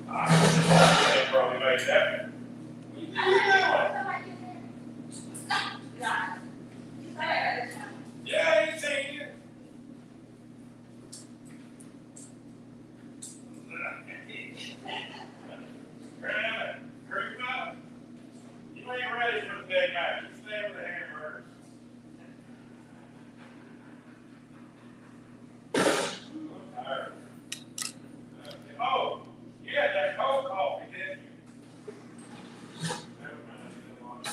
They probably made that. Yeah, he's seen you. Creep up. You ain't ready for the big match. You stay with the hamburgers. I'm tired. Oh, you had that cold coffee, didn't you? Never mind.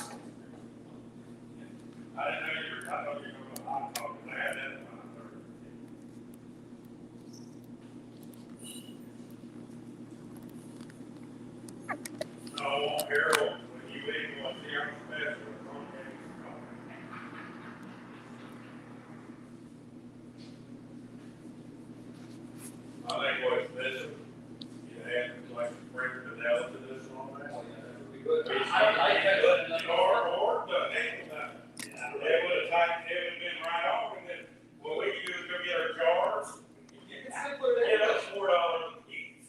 I didn't know you were. I thought you were going to hot coffee. I had that in my third. No, Harold, when you leave one here, I'm special. I think what's missing, you had like bring Vanilla to this one, man. I like that. Or the ankle nut. It would have tightened, it would have been right off, and then what we could do is go get our jars. Yeah, that's $4 a piece.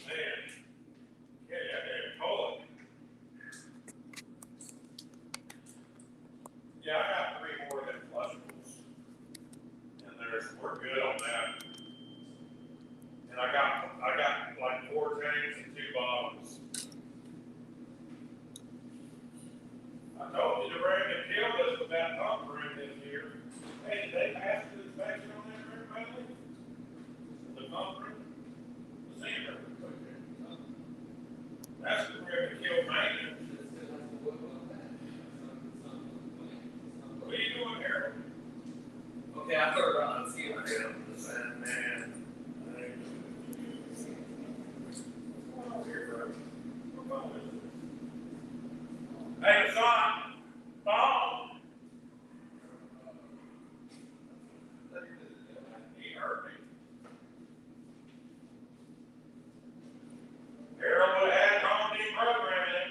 Man, yeah, pull it. Yeah, I got 3 more of them flushables. And we're good on that. And I got like 4 tanks and 2 bottles. I told you to bring the kill us with that pump room this year. Hey, did they pass the inspection on that room, buddy? The pump room? The center. That's the room that killed maintenance. What are you doing here? Okay, I thought about it. See if I can. Man. What's going on here, bro? What phone is it? Hey, son. Phone. He heard me. Harold would have had home deprogramming it.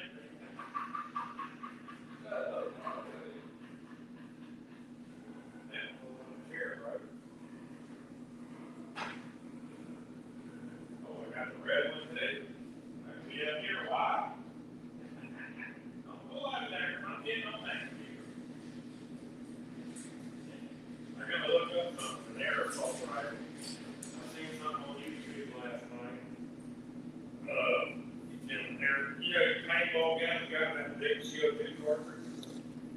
Here, bro. Oh, I got the red one too. I can be up here. Why? Don't pull out of there. I'm getting on that computer. I gotta look up something there. It's all right. I seen something on YouTube last night. And there, you know, paintball guys got that big CO2 cartridge.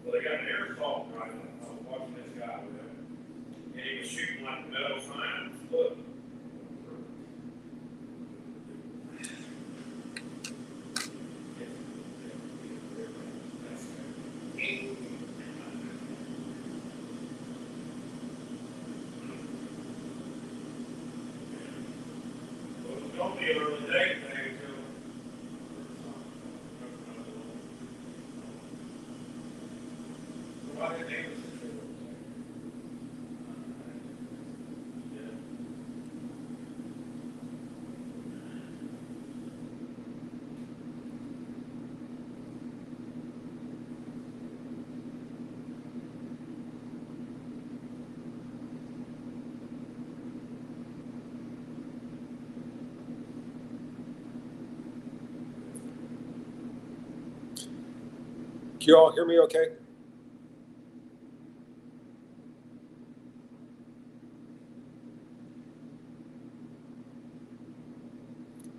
Well, they got an airsoft rifle. I was watching this guy with it. And he was shooting like metal signs. Look. Well, it's going to be an early day thing until. Why did they? Can you all hear me okay?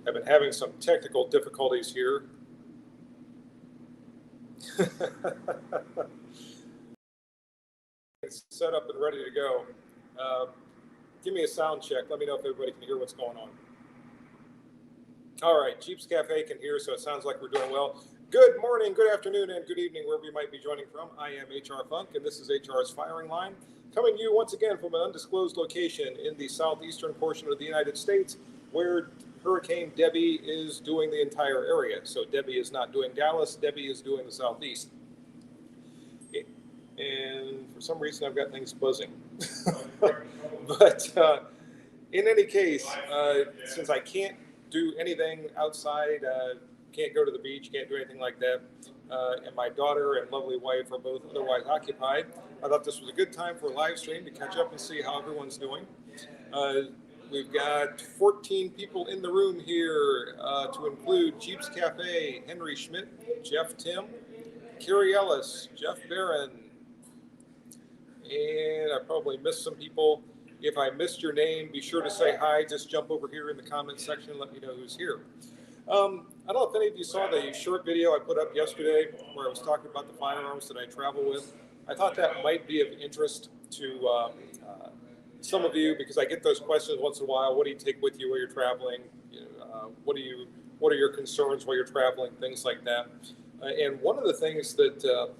I've been having some technical difficulties here. It's set up and ready to go. Give me a sound check. Let me know if everybody can hear what's going on. All right, Jeeps Cafe can hear, so it sounds like we're doing well. Good morning, good afternoon, and good evening, wherever you might be joining from. I am HR Funk, and this is HR's Firing Line, coming to you once again from an undisclosed location in the southeastern portion of the United States, where Hurricane Debby is doing the entire area. So Debby is not doing Dallas, Debby is doing the southeast. And for some reason, I've got things buzzing. But in any case, since I can't do anything outside, can't go to the beach, can't do anything like that, and my daughter and lovely wife are both otherwise occupied, I thought this was a good time for a live stream to catch up and see how everyone's doing. We've got 14 people in the room here to include Jeeps Cafe, Henry Schmidt, Jeff Tim, Carrie Ellis, Jeff Barron, and I probably missed some people. If I missed your name, be sure to say hi. Just jump over here in the comments section and let me know who's here. I don't know if any of you saw the short video I put up yesterday where I was talking about the firearms that I travel with. I thought that might be of interest to some of you because I get those questions once in a while. What do you take with you while you're traveling? What are your concerns while you're traveling? Things like that. And one of the things that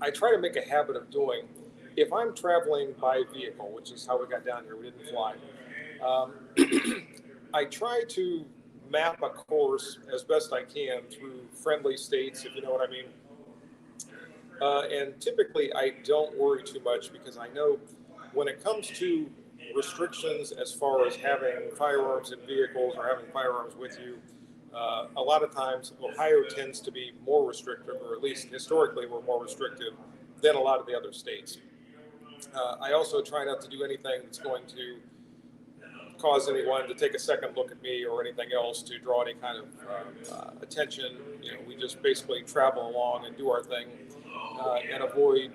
I try to make a habit of doing, if I'm traveling by vehicle, which is how we got down here, we didn't fly, I try to map a course as best I can through friendly states, if you know what I mean. And typically I don't worry too much because I know when it comes to restrictions as far as having firearms in vehicles or having firearms with you, a lot of times Ohio tends to be more restrictive, or at least historically we're more restrictive than a lot of the other states. I also try not to do anything that's going to cause anyone to take a second look at me or anything else to draw any kind of attention. We just basically travel along and do our thing and avoid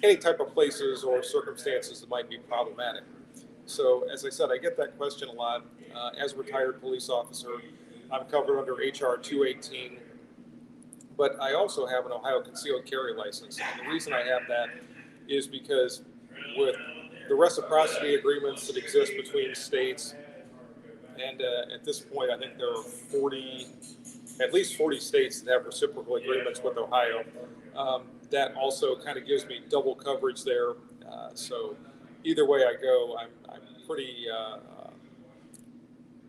any type of places or circumstances that might be problematic. So, as I said, I get that question a lot. As a retired police officer, I'm covered under HR 218, but I also have an Ohio concealed carry license. And the reason I have that is because with the reciprocity agreements that exist between states, and at this point, I think there are at least 40 states that have reciprocal agreements with Ohio. That also kind of gives me double coverage there. So either way I go, I'm pretty,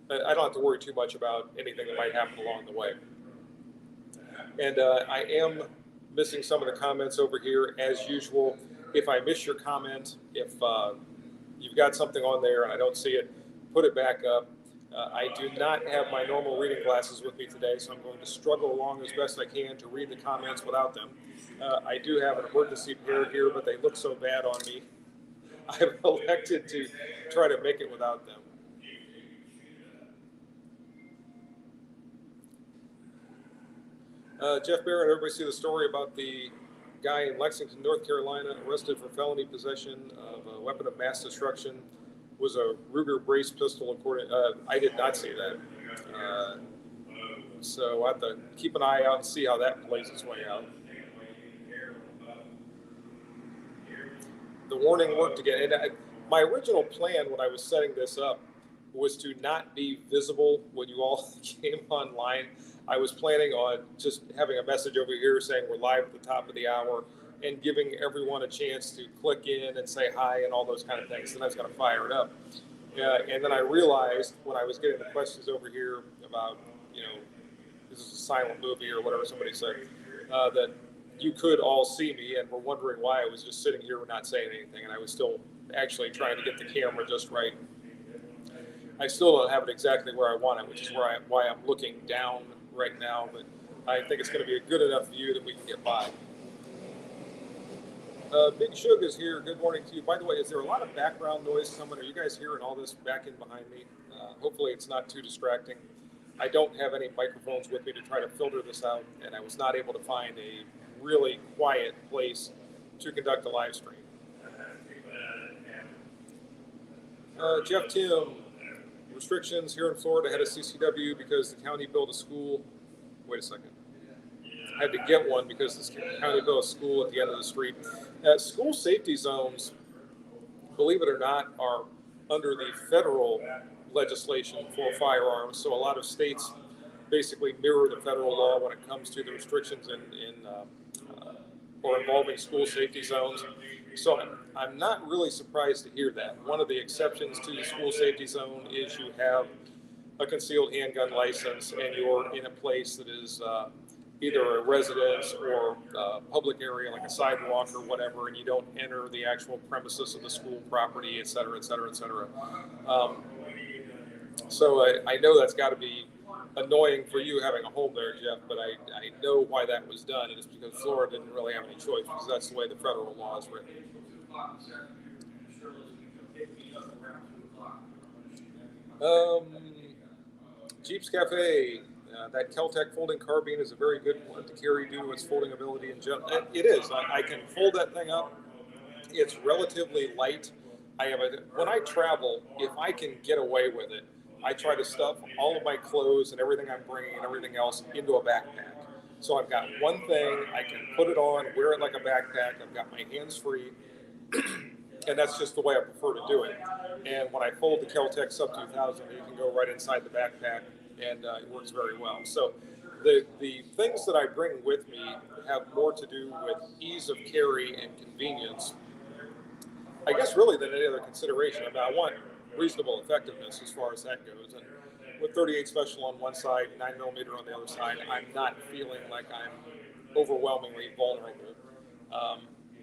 I don't have to worry too much about anything that might happen along the way. And I am missing some of the comments over here as usual. If I miss your comment, if you've got something on there and I don't see it, put it back up. I do not have my normal reading glasses with me today, so I'm going to struggle along as best I can to read the comments without them. I do have an emergency pair here, but they look so bad on me. I've elected to try to make it without them. Jeff Barron, everybody see the story about the guy in Lexington, North Carolina, arrested for felony possession of a weapon of mass destruction. Was a Ruger brace pistol. According, I did not see that. So I have to keep an eye out and see how that plays its way out. The warning worked again. And my original plan when I was setting this up was to not be visible when you all came online. I was planning on just having a message over here saying we're live at the top of the hour and giving everyone a chance to click in and say hi and all those kind of things. And I was going to fire it up. And then I realized when I was getting the questions over here about, this is a silent movie or whatever somebody said, that you could all see me and were wondering why I was just sitting here and not saying anything. And I was still actually trying to get the camera just right. I still don't have it exactly where I want it, which is why I'm looking down right now. But I think it's going to be a good enough view that we can get by. Big Shug is here. Good morning to you. By the way, is there a lot of background noise coming? Are you guys hearing all this back in behind me? Hopefully it's not too distracting. I don't have any microphones with me to try to filter this out, and I was not able to find a really quiet place to conduct a live stream. Jeff Tim, restrictions here in Florida had a CCW because the county built a school. Wait a second. I had to get one because the county built a school at the end of the street. School safety zones, believe it or not, are under the federal legislation for firearms. So a lot of states basically mirror the federal law when it comes to the restrictions or involving school safety zones. So I'm not really surprised to hear that. One of the exceptions to the school safety zone is you have a concealed handgun license and you're in a place that is either a residence or a public area like a sidewalk or whatever, and you don't enter the actual premises of the school property, et cetera, et cetera, et cetera. So I know that's got to be annoying for you having a home there, Jeff, but I know why that was done, and it's because Florida didn't really have any choice because that's the way the federal law is written. pick me up around 2 o'clock. Jeeps Cafe, that Kel-Tec folding carbine is a very good one to carry due to its folding ability in general. It is. I can fold that thing up. It's relatively light. When I travel, if I can get away with it, I try to stuff all of my clothes and everything I'm bringing and everything else into a backpack. So I've got one thing, I can put it on, wear it like a backpack, I've got my hands free, and that's just the way I prefer to do it. And when I fold the Kel-Tec Sub 2000, you can go right inside the backpack, and it works very well. So the things that I bring with me have more to do with ease of carry and convenience, I guess, really than any other consideration. I mean, I want reasonable effectiveness as far as that goes. And with 38 Special on one side, 9mm on the other side, I'm not feeling like I'm overwhelmingly vulnerable.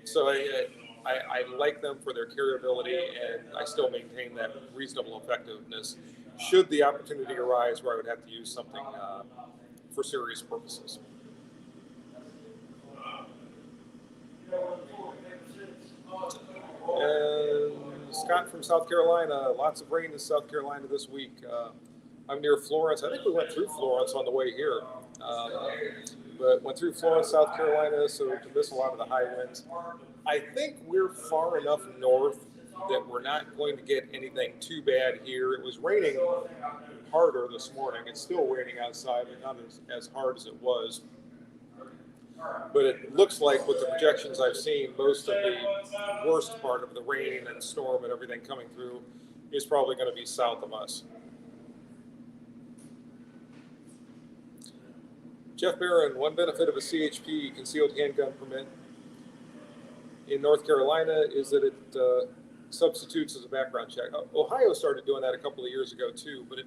So I like them for their carryability, and I still maintain that reasonable effectiveness should the opportunity arise where I would have to use something for serious purposes. And Scott from South Carolina, lots of rain in South Carolina this week. I'm near Florence. I think we went through Florence on the way here, but went through Florence, South Carolina, so to miss a lot of the high winds. I think we're far enough north that we're not going to get anything too bad here. It was raining harder this morning. It's still raining outside, but not as hard as it was. But it looks like with the projections I've seen, most of the worst part of the rain and storm and everything coming through is probably going to be south of us. Jeff Barron, one benefit of a CHP, concealed handgun permit, in North Carolina is that it substitutes as a background check. Ohio started doing that a couple of years ago too, but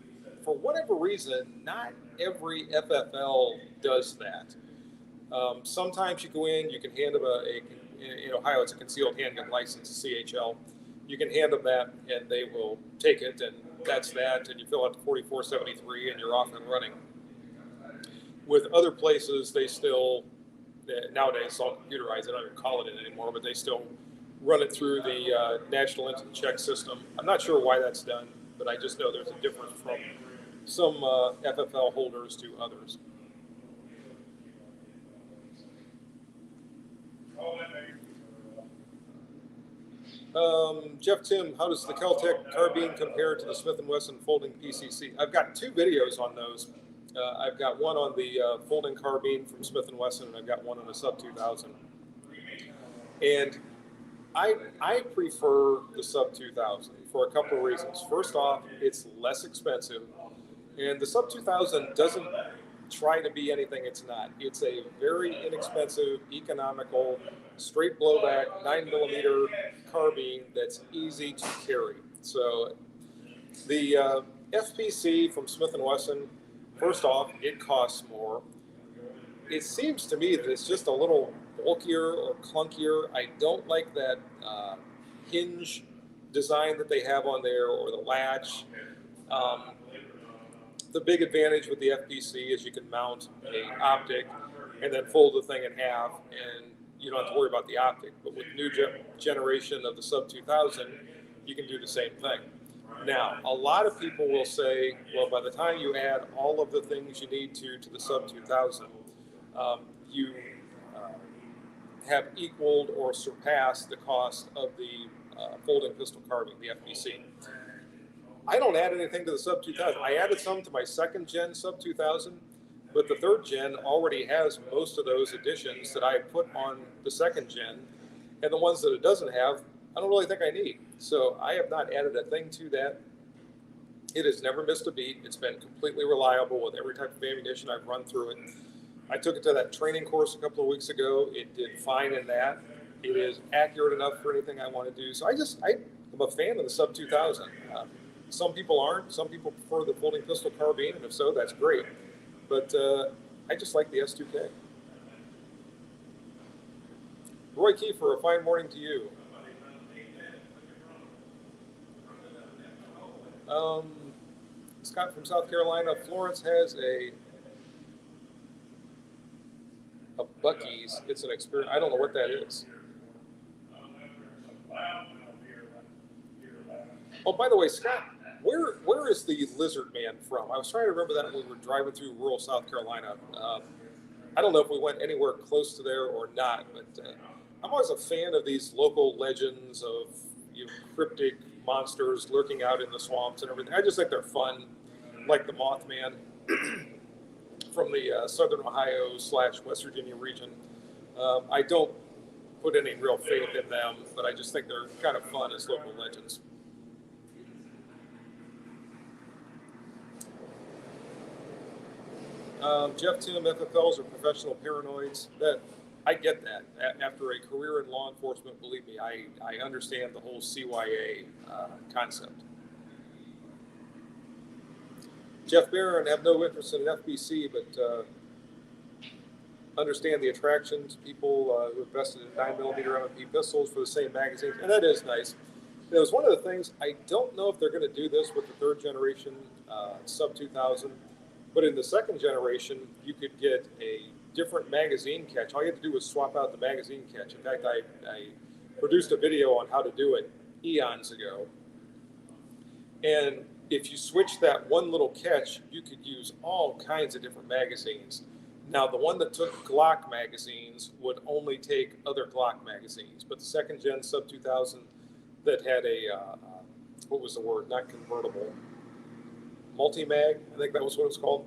for whatever reason, not every FFL does that. Sometimes you go in, you can hand them in Ohio, it's a concealed handgun license, CHL. You can hand them that and they will take it, and that's that, and you fill out the 4473 and you're off and running. With other places, they still, nowadays it's all computerized, they don't even call it in anymore, but they still run it through the National Instant Check system. I'm not sure why that's done, but I just know there's a difference from some FFL holders to others. Jeff Tim, how does the Kel-Tec carbine compare to the Smith & Wesson folding PCC? I've got two videos on those. I've got one on the folding carbine from Smith & Wesson, and I've got one on the Sub 2000. And I prefer the Sub 2000 for a couple of reasons. First off, it's less expensive, and the Sub 2000 doesn't try to be anything it's not. It's a very inexpensive, economical, straight blowback, 9mm carbine that's easy to carry. So the FPC from Smith & Wesson, first off, it costs more. It seems to me that it's just a little bulkier or clunkier. I don't like that hinge design that they have on there, or the latch. The big advantage with the FPC is you can mount an optic and then fold the thing in half, and you don't have to worry about the optic. But with new generation of the Sub 2000, you can do the same thing. Now, a lot of people will say, well, by the time you add all of the things you need to the Sub 2000, you have equaled or surpassed the cost of the folding pistol carbine, the FPC. I don't add anything to the Sub 2000. I added some to my second gen Sub 2000, but the third gen already has most of those additions that I put on the second gen, and the ones that it doesn't have, I don't really think I need. So I have not added a thing to that. It has never missed a beat. It's been completely reliable with every type of ammunition I've run through it. I took it to that training course a couple of weeks ago. It did fine in that. It is accurate enough for anything I want to do. So I'm a fan of the Sub 2000. Some people aren't. Some people prefer the folding pistol carbine, and if so, that's great. But I just like the S2K. Roy Kiefer, a fine morning to you. Scott from South Carolina, Florence has a Buc-ee's. It's an experience. I don't know what that is. Oh, by the way, Scott, where is the lizard man from? I was trying to remember that when we were driving through rural South Carolina. I don't know if we went anywhere close to there or not, but I'm always a fan of these local legends of cryptic monsters lurking out in the swamps and everything. I just think they're fun, like the Mothman from the southern Ohio / West Virginia region. I don't put any real faith in them, but I just think they're kind of fun as local legends. Jeff, Tim, FFLs are professional paranoids. That I get that. After a career in law enforcement, believe me, I understand the whole CYA concept. Jeff Barron, have no interest in FBC, but understand the attractions. People who invested in 9mm M&P pistols for the same magazines, and that is nice. It was one of the things. I don't know if they're going to do this with the third generation sub 2000. But in the second generation, you could get a different magazine catch. All you had to do was swap out the magazine catch. In fact, I produced a video on how to do it eons ago. And if you switch that one little catch, you could use all kinds of different magazines. Now, the one that took Glock magazines would only take other Glock magazines. But the second gen sub 2000 that had a, what was the word? Not convertible. Multi-mag, I think that was what it was called.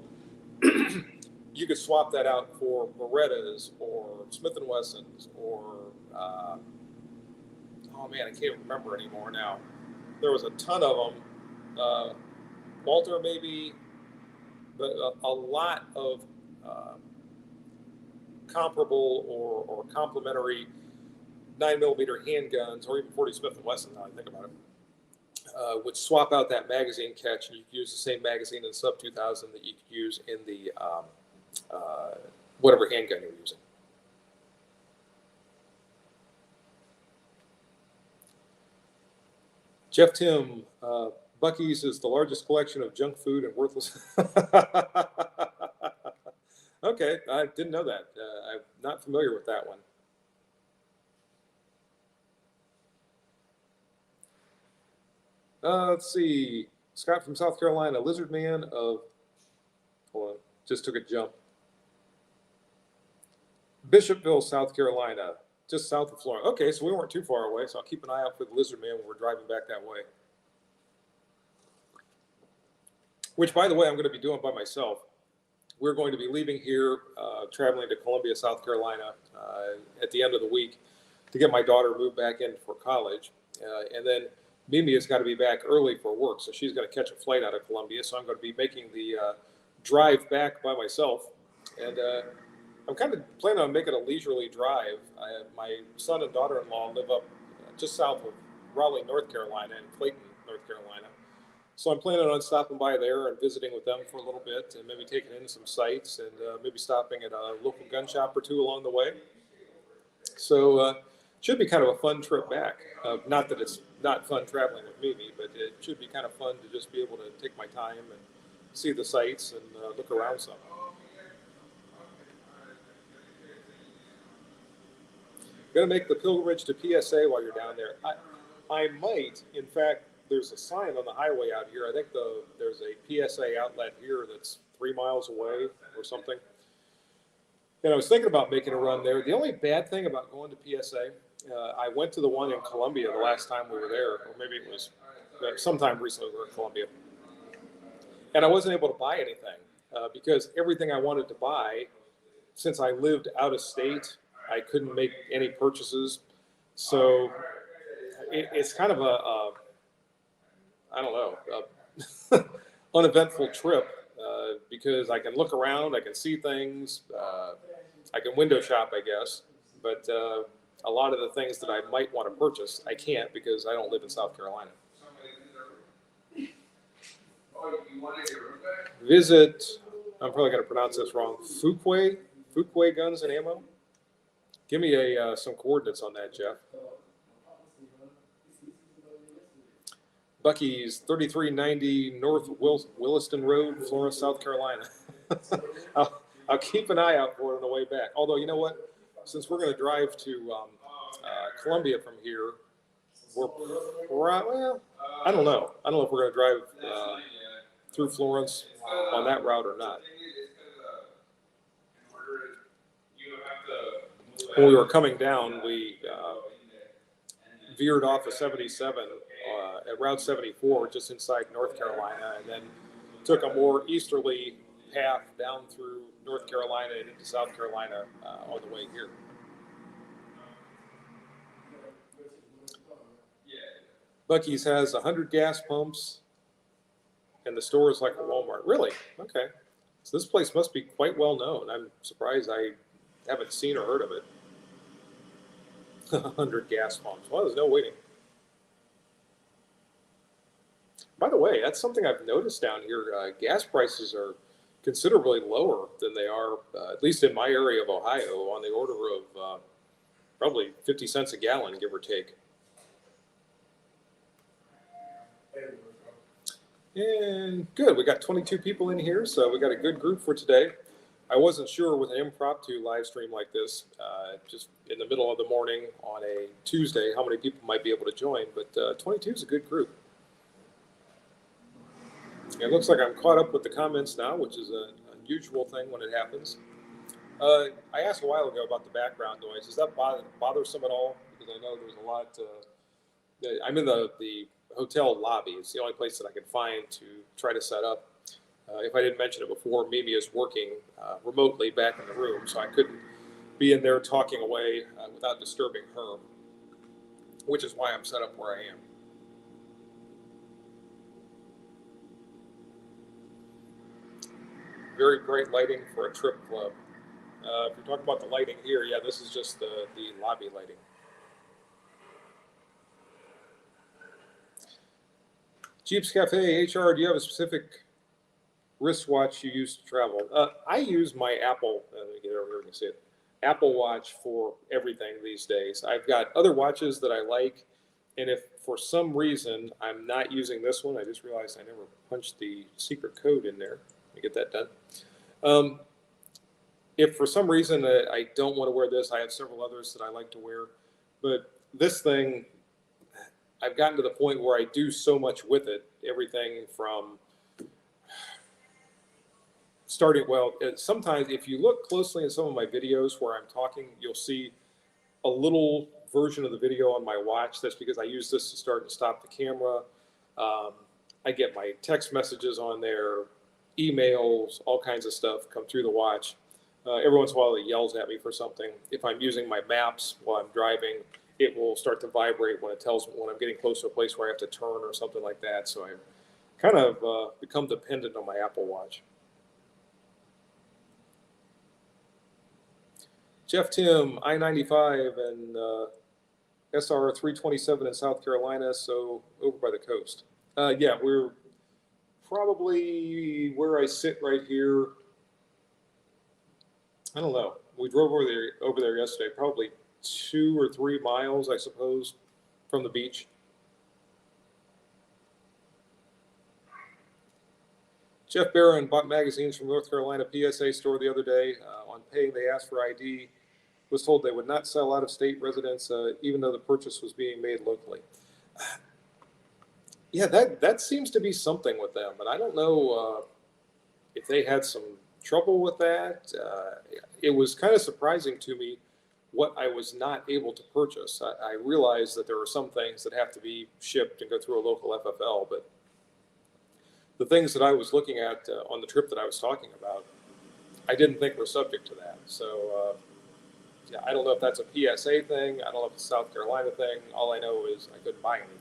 You could swap that out for Berettas or Smith & Wessons or, oh man, I can't remember anymore now. There was a ton of them. Walter maybe, but a lot of comparable or complementary 9mm handguns, or even 40 Smith & Wesson, now I think about it. Would swap out that magazine catch, and you could use the same magazine in sub 2000 that you could use in the whatever handgun you're using. Jeff Tim, Buc-ee's is the largest collection of junk food and worthless. Okay, I didn't know that. I'm not familiar with that one. Let's see. Scott from South Carolina, Lizard Man of, hold on, just took a jump. Bishopville, South Carolina, just south of Florida. Okay, so we weren't too far away, so I'll keep an eye out for the Lizard Man when we're driving back that way. Which, by the way, I'm going to be doing by myself. We're going to be leaving here, traveling to Columbia, South Carolina at the end of the week to get my daughter moved back in for college. And then Mimi has got to be back early for work, so she's going to catch a flight out of Columbia. So I'm going to be making the drive back by myself. And I'm kind of planning on making a leisurely drive. My son and daughter-in-law live up just south of Raleigh, North Carolina, and Clayton, North Carolina. So I'm planning on stopping by there and visiting with them for a little bit, and maybe taking in some sights, and maybe stopping at a local gun shop or two along the way. So should be kind of a fun trip back. Not that it's not fun traveling with Mimi, but it should be kind of fun to just be able to take my time and see the sights and look around some. Going to make the pilgrimage to PSA while you're down there. I might, in fact, there's a sign on the highway out here. I think there's a PSA outlet here that's 3 miles away or something. And I was thinking about making a run there. The only bad thing about going to PSA, I went to the one in Columbia the last time we were there, or maybe it was sometime recently we were in Columbia. And I wasn't able to buy anything because everything I wanted to buy, since I lived out of state, I couldn't make any purchases. So it's kind of I don't know, uneventful trip because I can look around, I can see things, I can window shop, I guess. But a lot of the things that I might want to purchase, I can't because I don't live in South Carolina. Visit, I'm probably going to pronounce this wrong, Fuquay Guns and Ammo. Give me some coordinates on that, Jeff. Buc-ee's, 3390 North Williston Road, Florence, South Carolina. I'll keep an eye out for it on the way back. Although, you know what? Since we're going to drive to Columbia from here, well, I don't know. I don't know if we're going to drive through Florence on that route or not. When we were coming down, we veered off of 77 at Route 74 just inside North Carolina, and then took a more easterly path down through North Carolina and into South Carolina on the way here. Buc-ee's has 100 gas pumps, and the store is like a Walmart. Really? Okay. So this place must be quite well known. I'm surprised I haven't seen or heard of it. 100 gas pumps. Well, there's no waiting. By the way, that's something I've noticed down here. Gas prices are considerably lower than they are, at least in my area of Ohio, on the order of probably 50 cents a gallon, give or take. And good, we got 22 people in here, so we got a good group for today. I wasn't sure with an impromptu live stream like this, just in the middle of the morning on a Tuesday, how many people might be able to join, but 22 is a good group. It looks like I'm caught up with the comments now, which is an unusual thing when it happens. I asked a while ago about the background noise. Is that bothersome at all? Because I know there's a lot. I'm in the hotel lobby. It's the only place that I can find to try to set up. If I didn't mention it before, Mimi is working remotely back in the room, so I couldn't be in there talking away without disturbing her, which is why I'm set up where I am. Very bright lighting for a trip club. If you're talking about the lighting here, yeah, this is just the lobby lighting. Jeeps Cafe, HR, do you have a specific wristwatch you use to travel? I use my Apple, let me get over here and see it, Apple Watch for everything these days. I've got other watches that I like, and if for some reason I'm not using this one, I just realized I never punched the secret code in there. Let me get that done. If for some reason I don't want to wear this, I have several others that I like to wear, but this thing, I've gotten to the point where I do so much with it, everything from starting, well, sometimes if you look closely in some of my videos where I'm talking, you'll see a little version of the video on my watch. That's because I use this to start and stop the camera. I get my text messages on there, emails, all kinds of stuff come through the watch. Every once in a while it yells at me for something. If I'm using my maps while I'm driving, it will start to vibrate when it tells me when I'm getting close to a place where I have to turn or something like that. So I've kind of become dependent on my Apple Watch. Jeff Tim, I-95 and SR 327 in South Carolina, so over by the coast. Yeah, we're probably where I sit right here. I don't know. We drove over there yesterday, probably 2 or 3 miles, I suppose, from the beach. Jeff Barron bought magazines from North Carolina PSA store the other day. On paying, they asked for ID. Was told they would not sell out of state residents, even though the purchase was being made locally. Yeah, that seems to be something with them, but I don't know if they had some trouble with that. It was kind of surprising to me what I was not able to purchase. I realized that there are some things that have to be shipped and go through a local FFL, but the things that I was looking at on the trip that I was talking about, I didn't think were subject to that. So yeah, I don't know if that's a PSA thing. I don't know if it's a South Carolina thing. All I know is I couldn't buy anything.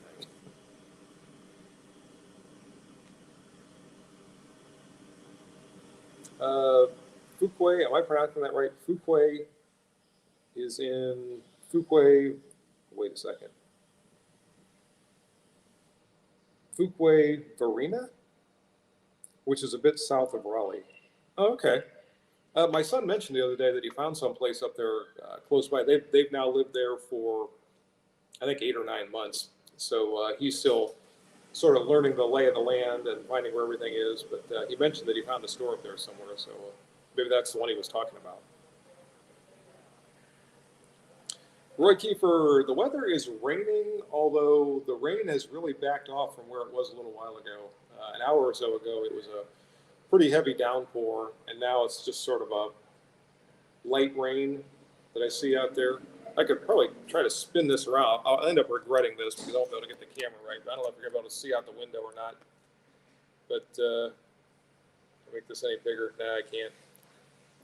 Fuquay, am I pronouncing that right? Fuquay is in Fuquay, wait a second. Fuquay Varina, which is a bit south of Raleigh. Oh, okay. My son mentioned the other day that he found some place up there close by. They've now lived there for, I think, 8 or 9 months. So he's still sort of learning the lay of the land and finding where everything is. But he mentioned that he found a store up there somewhere. So maybe that's the one he was talking about. Roy Kiefer, the weather is raining, although the rain has really backed off from where it was a little while ago. An hour or so ago, it was a pretty heavy downpour, and now it's just sort of a light rain that I see out there. I could probably try to spin this around. I'll end up regretting this because I won't be able to get the camera right. I don't know if you're going to be able to see out the window or not. But make this any bigger? Nah, I can't.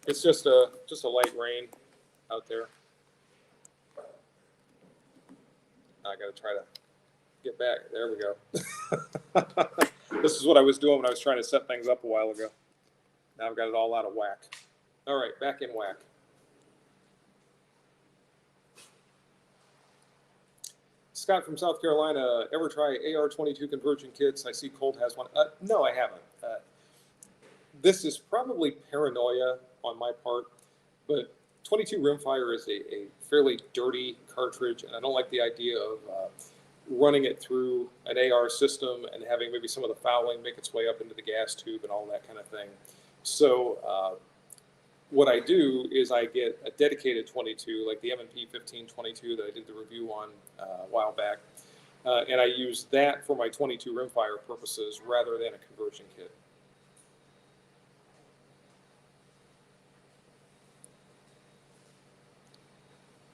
It's just a light rain out there. I got to try to get back. There we go. This is what I was doing when I was trying to set things up a while ago. Now I've got it all out of whack. All right, back in whack. Scott from South Carolina, ever try AR-22 conversion kits? I see Colt has one. No, I haven't. This is probably paranoia on my part, but 22 rimfire is a fairly dirty cartridge, and I don't like the idea of running it through an AR system and having maybe some of the fouling make its way up into the gas tube and all that kind of thing. So what I do is I get a dedicated 22, like the M&P 1522 that I did the review on a while back, and I use that for my 22 rimfire purposes rather than a conversion kit.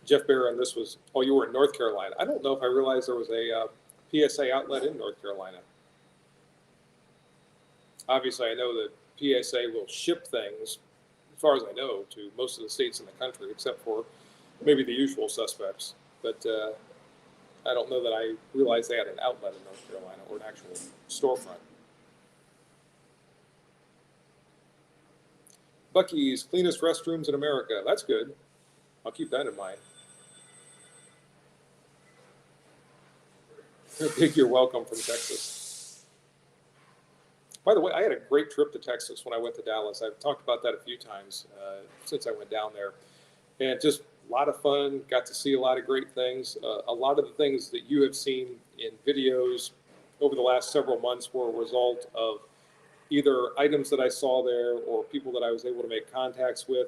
Jeff Barron, this was, oh, you were in North Carolina. I don't know if I realized there was a PSA outlet in North Carolina. Obviously, I know that PSA will ship things, as far as I know, to most of the states in the country, except for maybe the usual suspects. But I don't know that I realized they had an outlet in North Carolina or an actual storefront. Buc-ee's, cleanest restrooms in America. That's good. I'll keep that in mind. Big you're welcome from Texas. By the way, I had a great trip to Texas when I went to Dallas. I've talked about that a few times since I went down there. And just a lot of fun, got to see a lot of great things. A lot of the things that you have seen in videos over the last several months were a result of either items that I saw there or people that I was able to make contacts with.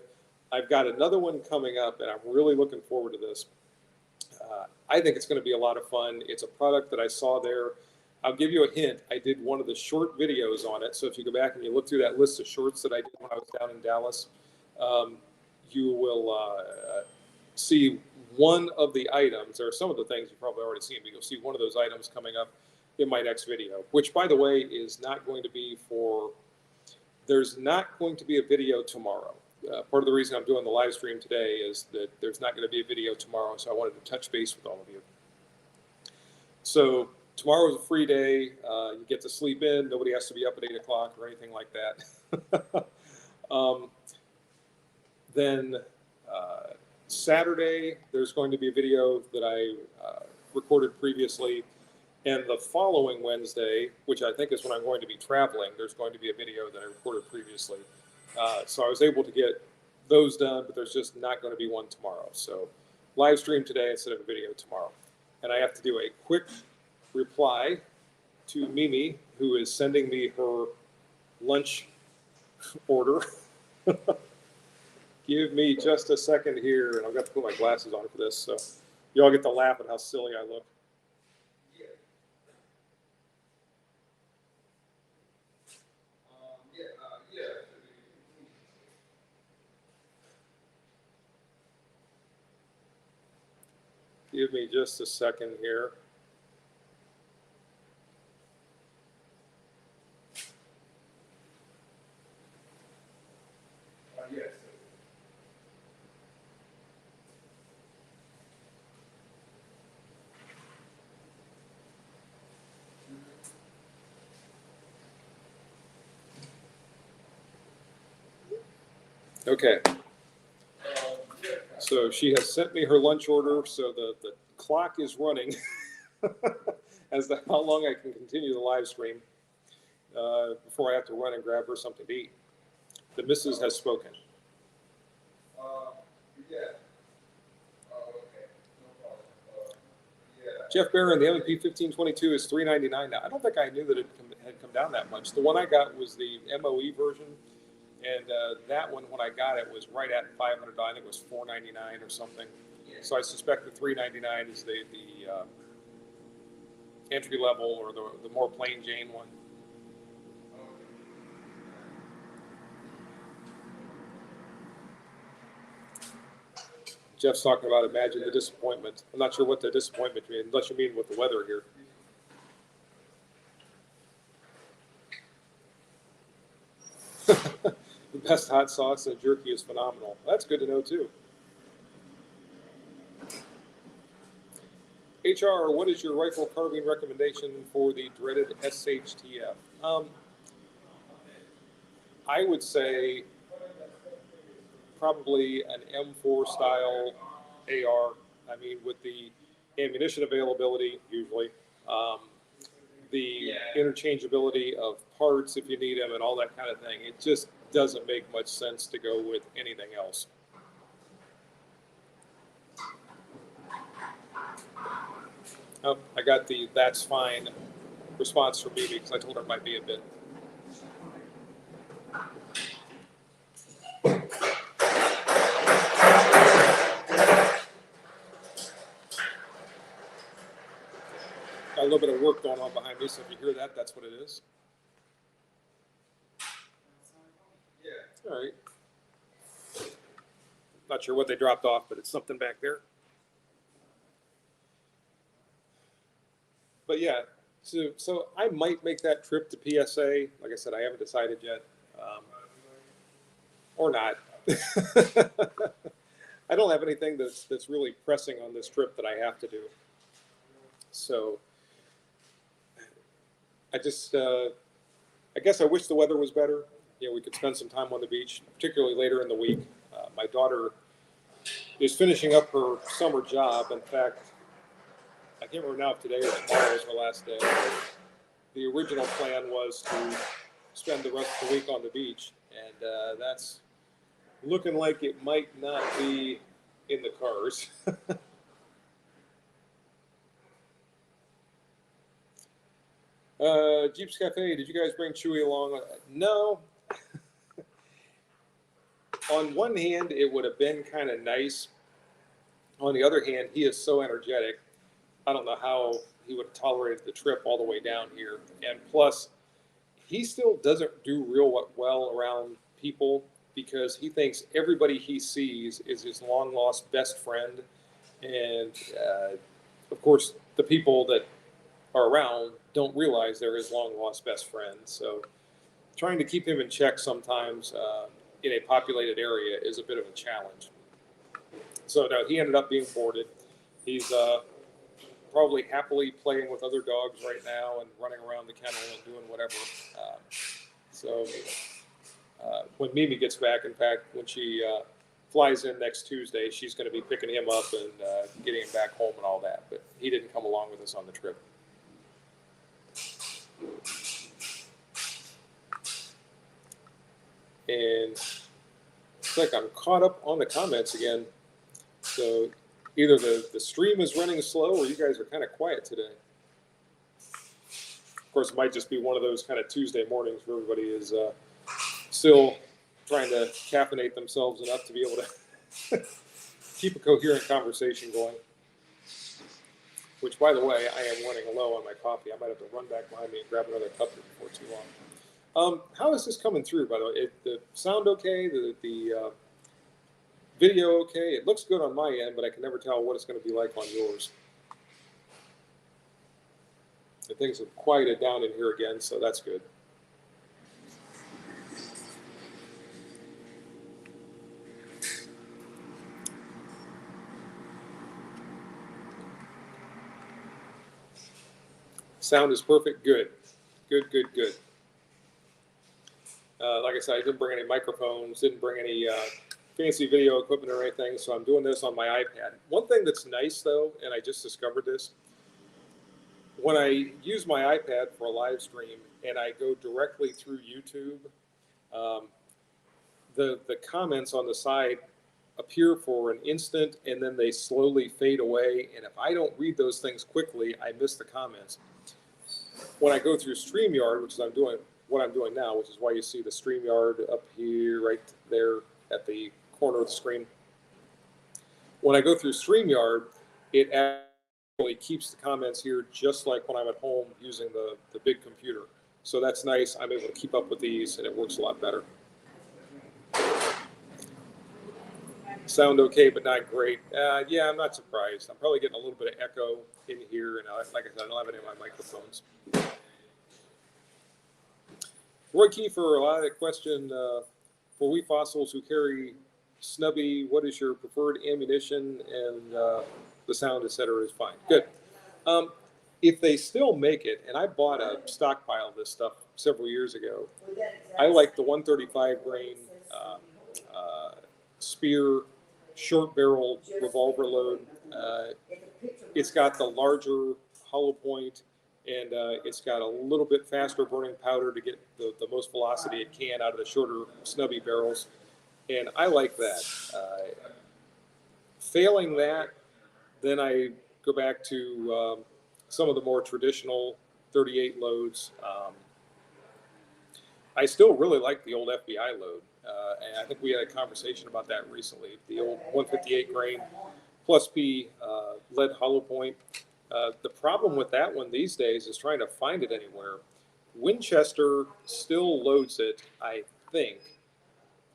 I've got another one coming up, and I'm really looking forward to this. I think it's going to be a lot of fun. It's a product that I saw there. I'll give you a hint. I did one of the short videos on it. So if you go back and you look through that list of shorts that I did when I was down in Dallas, you will see one of the items. There are some of the things you've probably already seen, but you'll see one of those items coming up in my next video, which, by the way, is not going to be for, there's not going to be a video tomorrow. Part of the reason I'm doing the live stream today is that there's not going to be a video tomorrow, so I wanted to touch base with all of you. So tomorrow is a free day. You get to sleep in. Nobody has to be up at 8 o'clock or anything like that. Then Saturday, there's going to be a video that I recorded previously. And the following Wednesday, which I think is when I'm going to be traveling, there's going to be a video that I recorded previously. So I was able to get those done, but there's just not going to be one tomorrow. So live stream today instead of a video tomorrow. And I have to do a quick reply to Mimi, who is sending me her lunch order. Give me just a second here, and I've got to put my glasses on for this, so you all get to laugh at how silly I look. Give me just a second here. Yes. Okay. So she has sent me her lunch order, so the clock is running as to how long I can continue the live stream before I have to run and grab her something to eat. The missus has spoken. Yeah. Okay. No problem. Yeah. Jeff Barron, the M&P 1522 is $399 now. I don't think I knew that it had come down that much. The one I got was the MOE version. And that one, when I got it, was right at $500. I think it was $499 or something. Yeah. So I suspect the $399 is the entry level or the more plain Jane one. Jeff's talking about imagine the disappointment. I'm not sure what the disappointment means, unless you mean with the weather here. The best hot sauce and jerky is phenomenal. That's good to know too. HR, what is your rifle carbine recommendation for the dreaded SHTF? I would say probably an M4 style AR. I mean, with the ammunition availability, usually, the interchangeability of parts if you need them and all that kind of thing. It just doesn't make much sense to go with anything else. Oh, I got the "that's fine" response from Debby because I told her it might be a bit. Got a little bit of work going on behind me, so if you hear that, that's what it is. Yeah. All right. Not sure what they dropped off, but it's something back there. But yeah, so I might make that trip to PSA. Like I said, I haven't decided yet, or not. I don't have anything that's really pressing on this trip that I have to do. So I just, I guess I wish the weather was better. You know, we could spend some time on the beach, particularly later in the week. My daughter is finishing up her summer job. In fact, I can't remember now if today or tomorrow is her last day. The original plan was to spend the rest of the week on the beach, and that's looking like it might not be in the cars. Jeeps Cafe, did you guys bring Chewy along? No. On one hand, it would have been kind of nice. On the other hand, he is so energetic. I don't know how he would have tolerated the trip all the way down here. And plus, he still doesn't do real well around people because he thinks everybody he sees is his long-lost best friend. And, of course, the people that are around don't realize they're his long-lost best friend. So trying to keep him in check sometimes in a populated area is a bit of a challenge. So, no, he ended up being boarded. He's probably happily playing with other dogs right now and running around the kennel and doing whatever. When Mimi gets back, in fact, when she flies in next Tuesday, she's going to be picking him up and getting him back home and all that. But he didn't come along with us on the trip. And it's like I'm caught up on the comments again. So either the stream is running slow or you guys are kind of quiet today. Of course, it might just be one of those kind of Tuesday mornings where everybody is still trying to caffeinate themselves enough to be able to keep a coherent conversation going. Which, by the way, I am running low on my coffee. I might have to run back behind me and grab another cup before too long. How is this coming through, by the way? The sound okay? The video okay? It looks good on my end, but I can never tell what it's going to be like on yours. And things have quieted down in here again, so that's good. Sound is perfect. Good. Good. Like I said, I didn't bring any microphones, didn't bring any fancy video equipment or anything, so I'm doing this on my iPad. One thing that's nice, though, and I just discovered this, when I use my iPad for a live stream and I go directly through YouTube, the comments on the side appear for an instant and then they slowly fade away. And if I don't read those things quickly, I miss the comments. When I go through StreamYard, which is what I'm doing now, which is why you see the StreamYard up here, right there at the corner of the screen. When I go through StreamYard, it actually keeps the comments here just like when I'm at home using the big computer. So that's nice. I'm able to keep up with these, and it works a lot better. Sound okay, but not great. Yeah, I'm not surprised. I'm probably getting a little bit of echo in here, and like I said, I don't have any of my microphones. Roy Kiefer, a lot of that question, for we fossils who carry snubby, what is your preferred ammunition? And the sound, etc. is fine. Good. If they still make it, and I bought a stockpile of this stuff several years ago, I like the 135 grain Spear short barrel revolver load. It's got the larger hollow point, and it's got a little bit faster burning powder to get the most velocity it can out of the shorter snubby barrels, and I like that. Failing that, then I go back to some of the more traditional 38 loads. I still really like the old FBI load, and I think we had a conversation about that recently. The old 158 grain plus P lead hollow point. The problem with that one these days is trying to find it anywhere. Winchester still loads it, I think,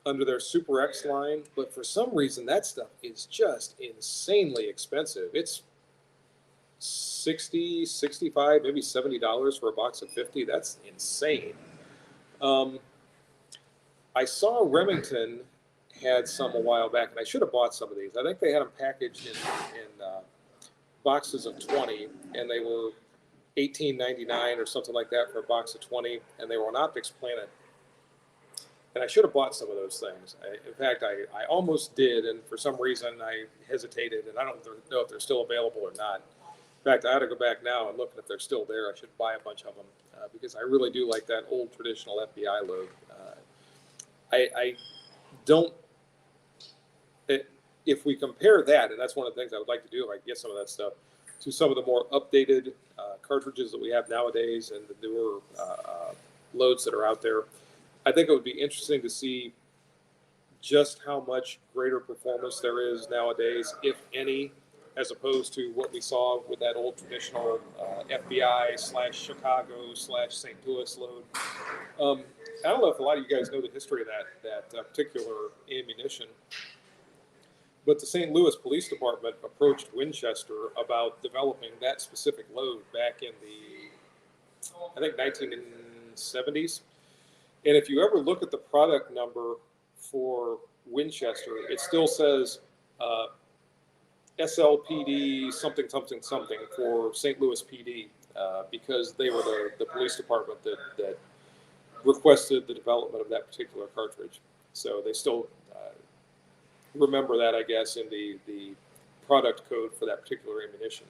under their Super X line, but for some reason that stuff is just insanely expensive. It's $60, $65, maybe $70 for a box of 50. That's insane. I saw Remington had some a while back, and I should have bought some of these. I think they had them packaged in boxes of 20, and they were $18.99 or something like that for a box of 20, and they were on Optics Planet. And I should have bought some of those things. In fact, I almost did, and for some reason I hesitated, and I don't know if they're still available or not. In fact, I ought to go back now and look, and if they're still there, I should buy a bunch of them because I really do like that old traditional FBI load. I don't. If we compare that, and that's one of the things I would like to do if I can get some of that stuff, to some of the more updated cartridges that we have nowadays and the newer loads that are out there, I think it would be interesting to see just how much greater performance there is nowadays, if any, as opposed to what we saw with that old traditional FBI/Chicago/St. Louis load. I don't know if a lot of you guys know the history of that particular ammunition, but the St. Louis Police Department approached Winchester about developing that specific load back in the, I think, 1970s. And if you ever look at the product number for Winchester, it still says SLPD something something something for St. Louis PD because they were the police department that requested the development of that particular cartridge. So they still remember that, I guess, in the product code for that particular ammunition.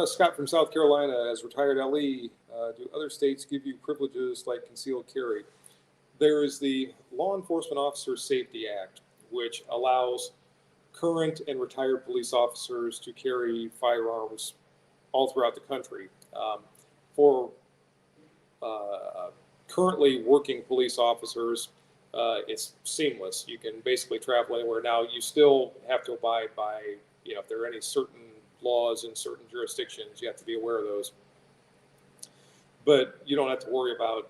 Scott from South Carolina, as retired LE, do other states give you privileges like concealed carry? There is the Law Enforcement Officer Safety Act, which allows current and retired police officers to carry firearms all throughout the country. For currently working police officers, it's seamless. You can basically travel anywhere. Now, you still have to abide by, if there are any certain laws in certain jurisdictions, you have to be aware of those. But you don't have to worry about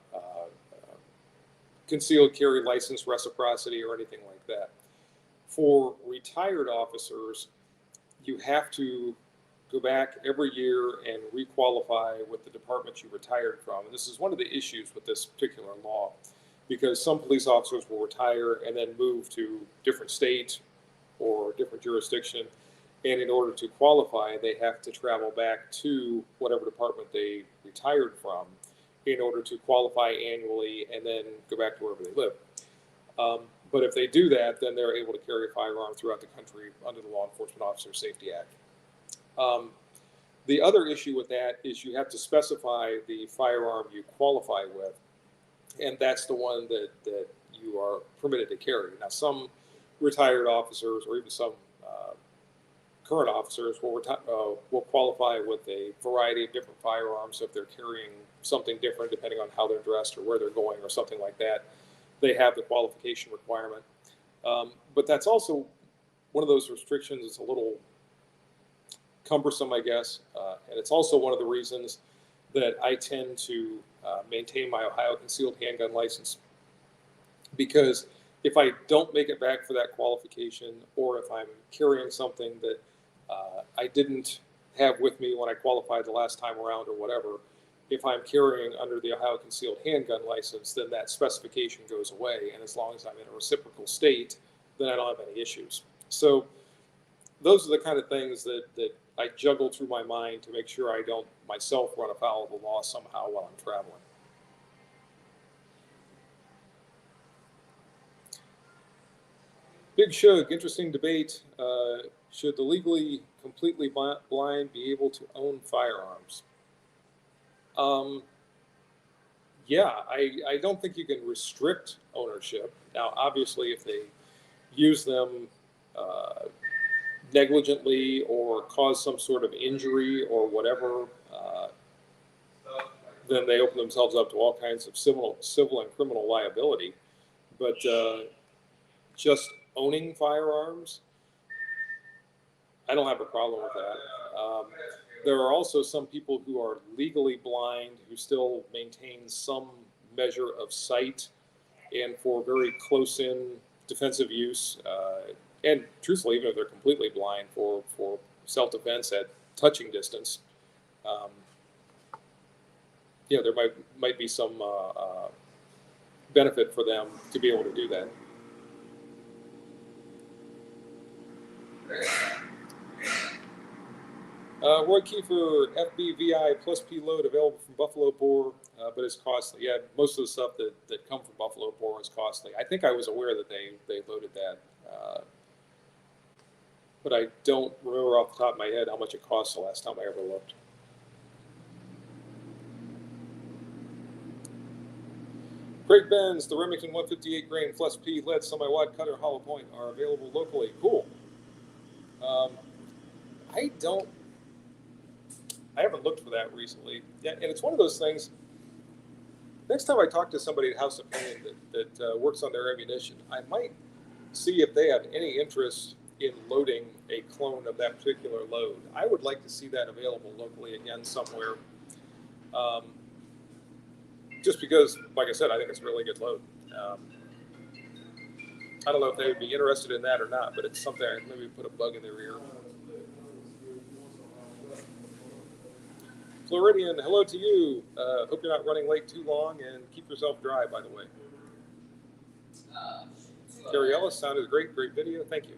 concealed carry license reciprocity or anything like that. For retired officers, you have to go back every year and requalify with the department you retired from. And this is one of the issues with this particular law, because some police officers will retire and then move to different states or different jurisdiction. And in order to qualify, they have to travel back to whatever department they retired from in order to qualify annually and then go back to wherever they live. But if they do that, then they're able to carry a firearm throughout the country under the Law Enforcement Officer Safety Act. The other issue with that is you have to specify the firearm you qualify with, and that's the one that you are permitted to carry. Now, some retired officers or even some current officers will qualify with a variety of different firearms if they're carrying something different depending on how they're dressed or where they're going or something like that. they have the qualification requirement. But that's also one of those restrictions that's a little cumbersome, I guess. And it's also one of the reasons that I tend to maintain my Ohio concealed handgun license, because if I don't make it back for that qualification, or if I'm carrying something that I didn't have with me when I qualified the last time around or whatever, if I'm carrying under the Ohio concealed handgun license, then that specification goes away. And as long as I'm in a reciprocal state, then I don't have any issues. So those are the kind of things that I juggle through my mind to make sure I don't myself run afoul of the law somehow while I'm traveling. Big Shug, interesting debate. Should the legally completely blind be able to own firearms? Yeah, I don't think you can restrict ownership. Now, obviously, if they use them negligently or cause some sort of injury or whatever, then they open themselves up to all kinds of civil and criminal liability. But just owning firearms, I don't have a problem with that. There are also some people who are legally blind who still maintain some measure of sight, and for very close-in defensive use, and truthfully, even if they're completely blind, for self-defense at touching distance, there might be some benefit for them to be able to do that. Roy Kiefer, FBVI plus P load available from Buffalo Boar, but it's costly. Yeah, most of the stuff that come from Buffalo Boar is costly. I think I was aware that they loaded that, but I don't remember off the top of my head how much it cost the last time I ever looked. Craig Benz, the Remington 158 grain plus P lead semi-wide cutter hollow point are available locally. Cool. I haven't looked for that recently. Yeah, and it's one of those things. Next time I talk to somebody at House Opinion that works on their ammunition, I might see if they have any interest in loading a clone of that particular load. I would like to see that available locally again somewhere. Just because, like I said, I think it's a really good load. I don't know if they would be interested in that or not, but it's something I maybe put a bug in their ear. Floridian, hello to you. Hope you're not running late too long, and keep yourself dry, by the way. Terry Ellis, sounded great video. Thank you.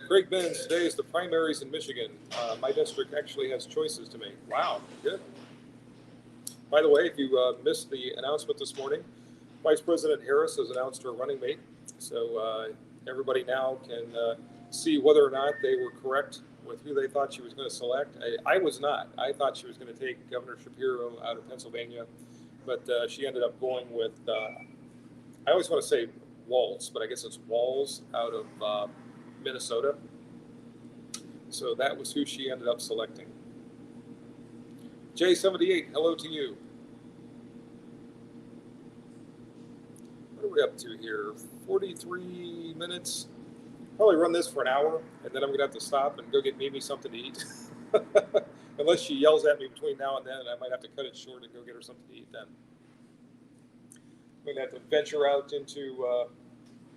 Greg Benz, today is the primaries in Michigan. My district actually has choices to make. Wow, good. By the way, if you missed the announcement this morning, Vice President Harris has announced her running mate. So everybody now can see whether or not they were correct with who they thought she was going to select. I was not. I thought she was going to take Governor Shapiro out of Pennsylvania, but she ended up going with, I always want to say Walz, but I guess it's Walz out of Minnesota. So that was who she ended up selecting. J78, hello to you. What are we up to here? 43 minutes. Probably run this for an hour, and then I'm going to have to stop and go get Mimi something to eat. Unless she yells at me between now and then, and I might have to cut it short and go get her something to eat then. I'm going to have to venture out into,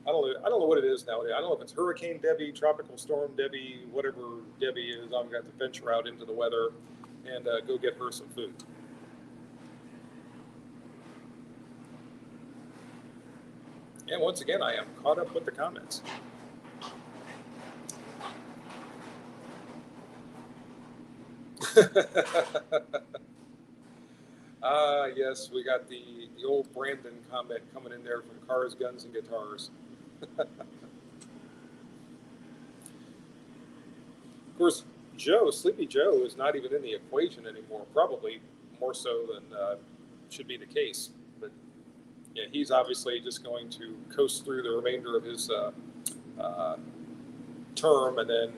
I don't know what it is nowadays. I don't know if it's Hurricane Debby, Tropical Storm Debby, whatever Debby is. I'm going to have to venture out into the weather and go get her some food. And once again, I am caught up with the comments. Yes, we got the old Brandon comment coming in there from Cars, Guns, and Guitars. Of course, Sleepy Joe is not even in the equation anymore, probably more so than should be the case. But yeah, he's obviously just going to coast through the remainder of his term and then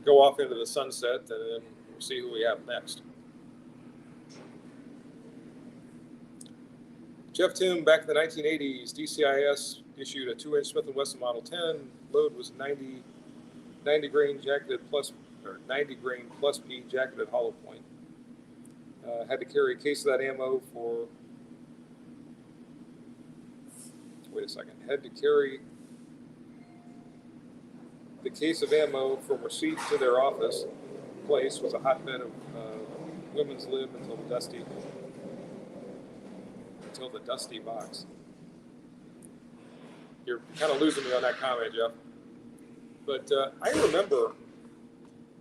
go off into the sunset, and then we'll see who we have next. Jeff Tim, back in the 1980s, DCIS issued a 2-inch Smith & Wesson Model 10. Load was 90 grain jacketed plus, or 90 grain plus P jacketed hollow point. Had to carry a case of that ammo for, wait a second, had to carry the case of ammo from receipt to their office. Place was a hotbed of women's lib until the dusty box. You're kind of losing me on that comment, Jeff. But I remember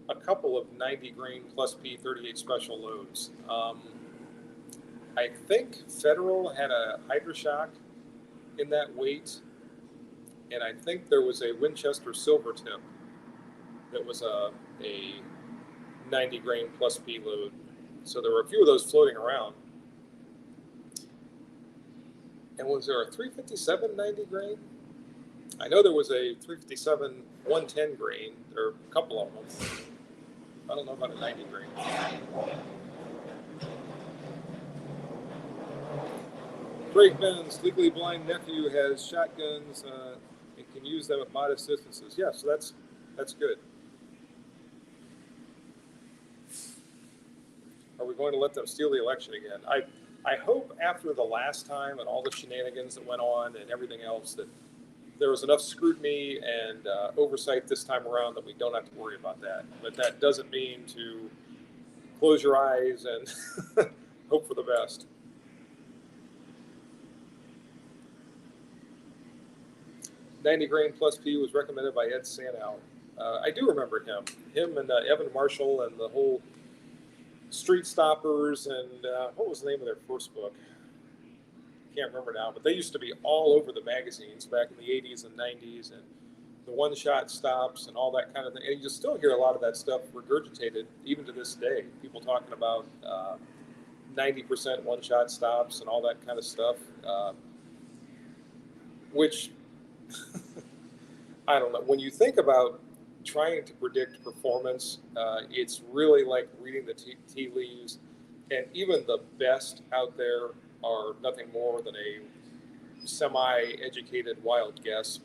a couple of 90 grain plus P 38 special loads. I think Federal had a Hydroshock in that weight, and I think there was a Winchester Silvertip that was a 90 grain plus P load. So there were a few of those floating around. And was there a 357 90 grain? I know there was a 357 110 grain. There are a couple of them. I don't know about a 90 grain. Craig Ben's legally blind nephew has shotguns and can use them at modest distances. Yeah, so that's good. Are we going to let them steal the election again? I hope after the last time and all the shenanigans that went on and everything else that there was enough scrutiny and oversight this time around that we don't have to worry about that. But that doesn't mean to close your eyes and hope for the best. $90 grain plus P was recommended by Ed Sanow. I do remember him and Evan Marshall and the whole Street Stoppers and what was the name of their first book? Can't remember now, but they used to be all over the magazines back in the 80s and 90s, and the one-shot stops and all that kind of thing. And you still hear a lot of that stuff regurgitated even to this day. People talking about 90% one-shot stops and all that kind of stuff, which I don't know. When you think about trying to predict performance, it's really like reading the tea leaves, and even the best out there are nothing more than a semi-educated wild guess.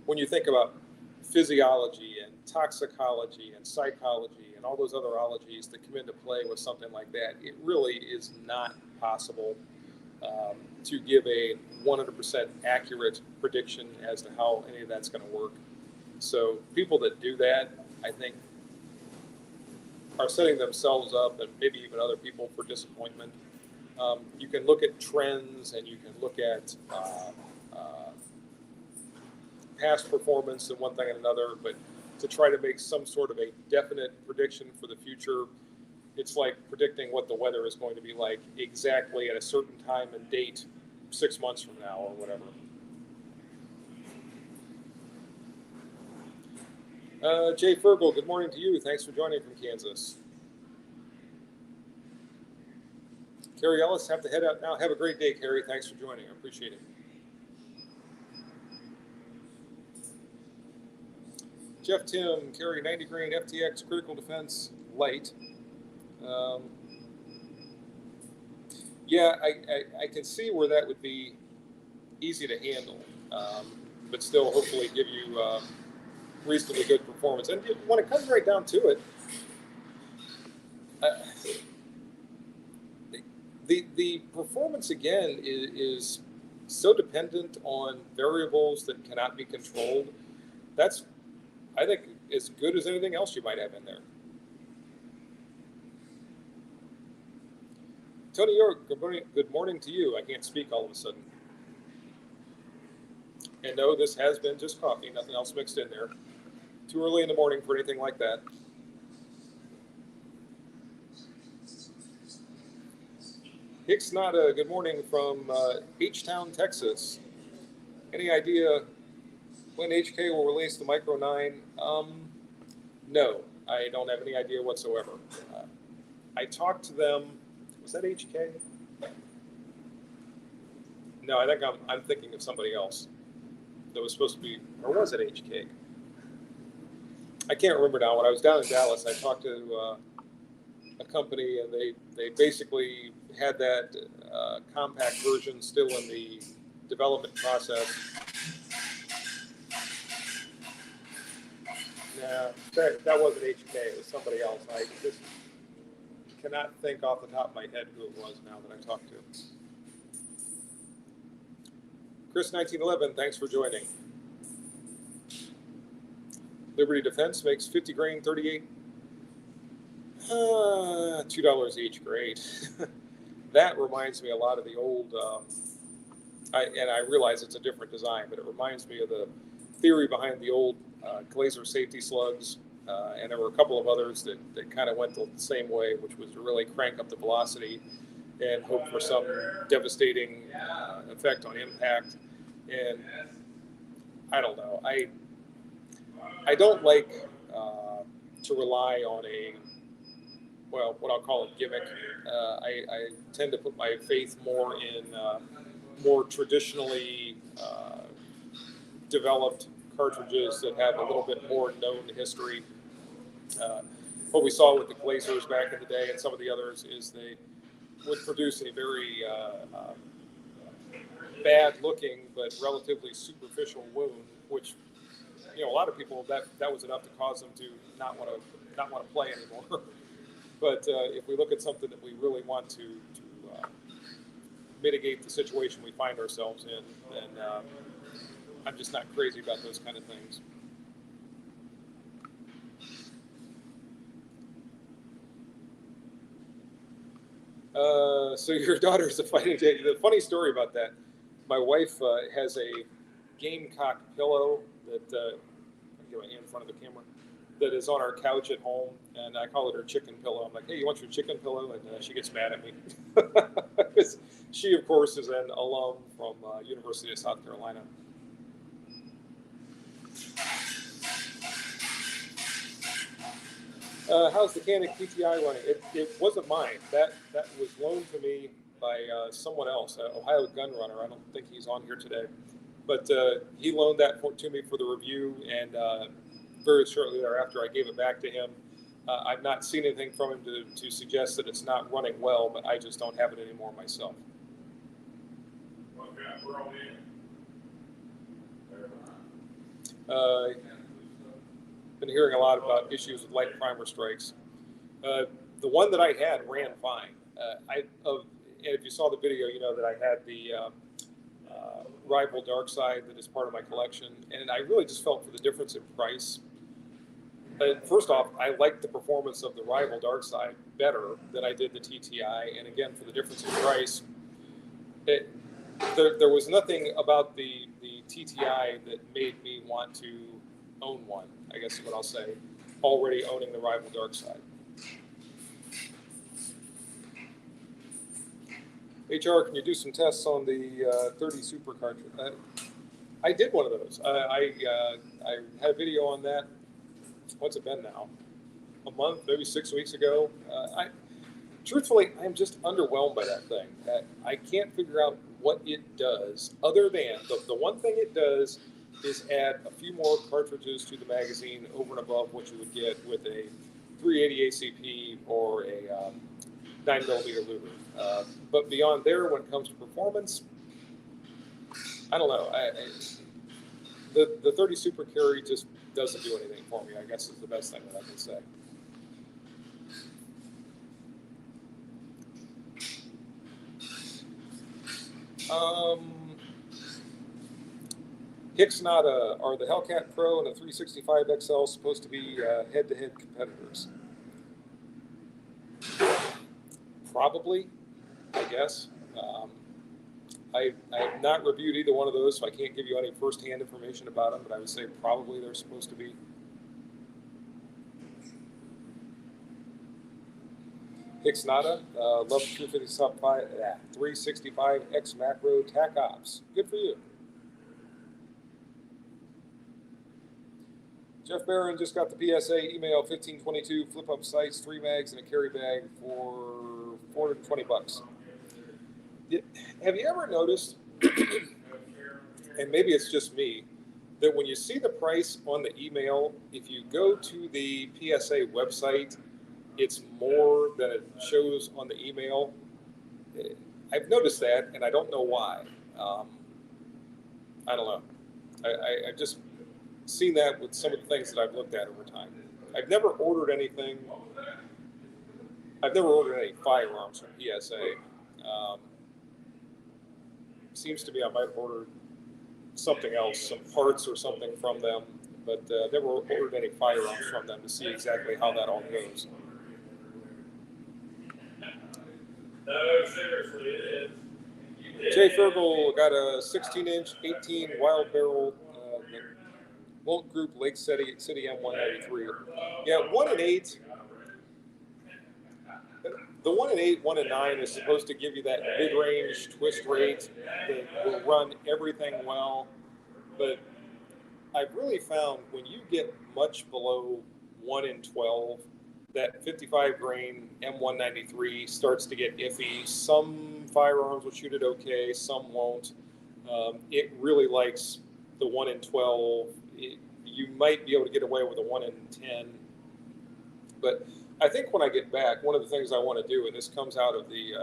When you think about physiology and toxicology and psychology and all those other ologies that come into play with something like that, it really is not possible to give a 100% accurate prediction as to how any of that's going to work. So people that do that, I think, are setting themselves up and maybe even other people for disappointment. You can look at trends and you can look at past performance and one thing and another, but to try to make some sort of a definite prediction for the future, it's like predicting what the weather is going to be like exactly at a certain time and date 6 months from now or whatever. Jay Fergal, good morning to you. Thanks for joining from Kansas. Carrie Ellis, have to head out now. Have a great day, Carrie. Thanks for joining. I appreciate it. Jeff Tim, Carrie 90 grain FTX critical defense light. Yeah, I can see where that would be easy to handle, but still hopefully give you reasonably good performance. And when it comes right down to it, the performance again is so dependent on variables that cannot be controlled. That's, I think, as good as anything else you might have in there. Tony York, good morning to you. I can't speak all of a sudden. And no, this has been just coffee, nothing else mixed in there. Too early in the morning for anything like that. Hicks Nada, good morning from H-Town, Texas. Any idea when HK will release the Micro 9? No, I don't have any idea whatsoever. I talked to them. Was that HK? No, I think I'm thinking of somebody else that was supposed to be, or was it HK? I can't remember now. When I was down in Dallas, I talked to a company, and they basically had that compact version still in the development process. Nah, that wasn't HK, it was somebody else. I just cannot think off the top of my head who it was now that I talked to. Chris 1911, thanks for joining. Liberty Defense makes 50 grain, 38. $2 each, great. That reminds me a lot of the old, and I realize it's a different design, but it reminds me of the theory behind the old Glazer safety slugs, and there were a couple of others that kind of went the same way, which was to really crank up the velocity and hope for some devastating effect on impact. And I don't know, I don't like to rely on what I'll call a gimmick. I tend to put my faith more in more traditionally developed cartridges that have a little bit more known history. What we saw with the Glazers back in the day and some of the others is they would produce a very bad looking but relatively superficial wound, which a lot of people that was enough to cause them to not want to play anymore. But if we look at something that we really want to mitigate the situation we find ourselves in, then I'm just not crazy about those kind of things. So your daughter's a fighting day. The funny story about that, my wife has a gamecock pillow that I'll get my hand in front of the camera, that is on our couch at home, and I call it her chicken pillow. I'm like, hey, you want your chicken pillow? And she gets mad at me. She, of course, is an alum from University of South Carolina. How's the Canik PTI running? It wasn't mine. That was loaned to me by someone else, Ohio Gun Runner. I don't think he's on here today, but he loaned that to me for the review, and very shortly thereafter I gave it back to him. I've not seen anything from him to suggest that it's not running well, but I just don't have it anymore myself. Okay, we're all in. Been hearing a lot about issues with light primer strikes. The one that I had ran fine. And if you saw the video, you know that I had the Rival Dark Side that is part of my collection, and I really just felt for the difference in price. First off, I liked the performance of the Rival Dark Side better than I did the TTI, and again, for the difference in price, there was nothing about the TTI that made me want to own one, I guess is what I'll say, already owning the Rival Dark Side. HR, can you do some tests on the 30 Super cartridge? I did one of those. I had a video on that. What's it been now? A month, maybe 6 weeks ago. Truthfully, I'm just underwhelmed by that thing. I can't figure out what it does, other than the one thing it does is add a few more cartridges to the magazine over and above what you would get with a 380 ACP or a 9mm Luger. But beyond there, when it comes to performance, I don't know. The 30 Super Carry just doesn't do anything for me, I guess is the best thing that I can say. Hicks Nada, are the Hellcat Pro and the 365 XL supposed to be head-to-head competitors? Probably, I guess. I have not reviewed either one of those, so I can't give you any first-hand information about them, but I would say probably they're supposed to be. Hicks Nada, love the 365 X Macro TAC Ops. Good for you. Jeff Barron just got the PSA email 1522 flip-up sights, 3 mags, and a carry bag for $420. Have you ever noticed, and maybe it's just me, that when you see the price on the email, if you go to the PSA website, it's more than it shows on the email? I've noticed that, and I don't know why. I don't know. I've just seen that with some of the things that I've looked at over time. I've never ordered anything. I've never ordered any firearms from PSA. Seems to me I might order something else, some parts or something from them, but never ordered any firearms from them to see exactly how that all goes. No, seriously, it is. Jay Fergal got a 16-inch, 18 wild barrel Bolt Group Lake City M193. Yeah, 1 and 8. The 1 and 8, 1 and 9 is supposed to give you that mid-range twist rate that will run everything well. But I've really found when you get much below 1 and 12, that 55 grain M193 starts to get iffy. Some firearms will shoot it okay, some won't. It really likes the 1 and 12. You might be able to get away with a 1 and 10, but I think when I get back, one of the things I want to do, and this comes out of the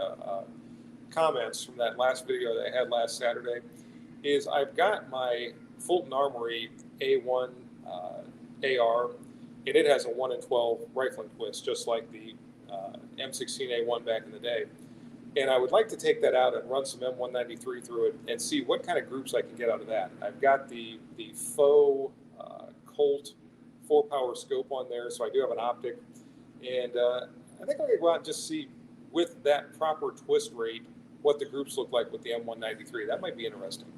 comments from that last video that I had last Saturday, is I've got my Fulton Armory A1 AR, and it has a 1 and 12 rifling twist, just like the M16A1 back in the day. And I would like to take that out and run some M193 through it and see what kind of groups I can get out of that. I've got the faux Colt 4-power scope on there, so I do have an optic. And I think I'm going to go out and just see, with that proper twist rate, what the groups look like with the M193. That might be interesting.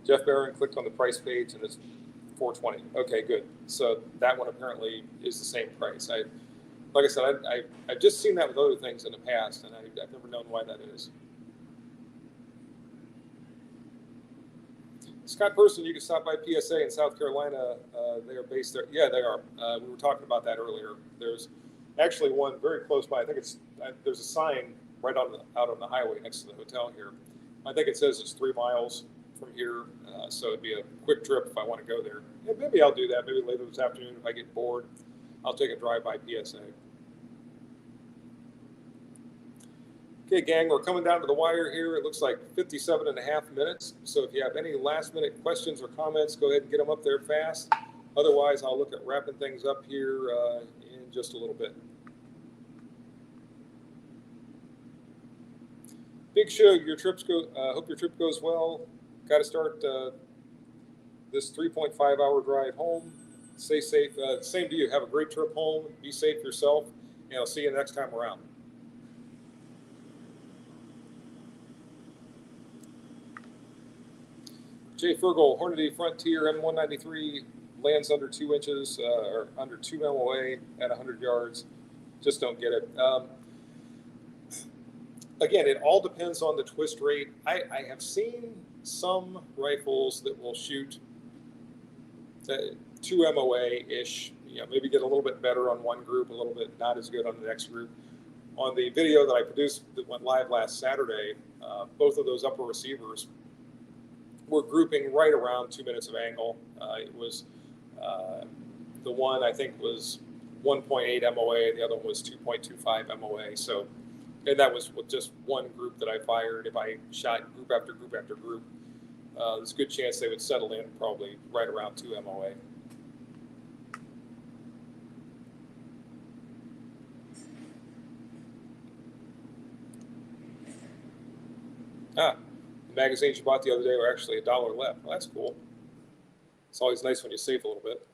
Jeff Barron clicked on the price page and it's $420. Okay, good. So that one apparently is the same price. Like I said, I've just seen that with other things in the past, and I've never known why that is. Scott Person, you can stop by PSA in South Carolina. They are based there. Yeah, they are. We were talking about that earlier. There's actually one very close by. I think there's a sign right out on the highway next to the hotel here. I think it says it's 3 miles from here, so it'd be a quick trip if I want to go there. Yeah, maybe I'll do that. Maybe later this afternoon if I get bored, I'll take a drive by PSA. Okay, gang, we're coming down to the wire here. It looks like 57.5 minutes. So if you have any last minute questions or comments, go ahead and get them up there fast. Otherwise, I'll look at wrapping things up here in just a little bit. Big Show, your trips go. Hope your trip goes well. Got to start this 3.5-hour drive home. Stay safe. Same to you. Have a great trip home. Be safe yourself, and I'll see you next time around. Jay Fergal, Hornady Frontier M193 lands under 2 inches or under 2 MOA at 100 yards. Just don't get it. Again, it all depends on the twist rate. I have seen some rifles that will shoot 2 MOA-ish, maybe get a little bit better on one group, a little bit not as good on the next group. On the video that I produced that went live last Saturday, both of those upper receivers were grouping right around 2 minutes of angle. It was the one I think was 1.8 MOA, the other one was 2.25 MOA. So, and that was with just one group that I fired. If I shot group after group after group, there's a good chance they would settle in probably right around 2 MOA. The magazines you bought the other day were actually $1 left. Well, that's cool. It's always nice when you save a little bit.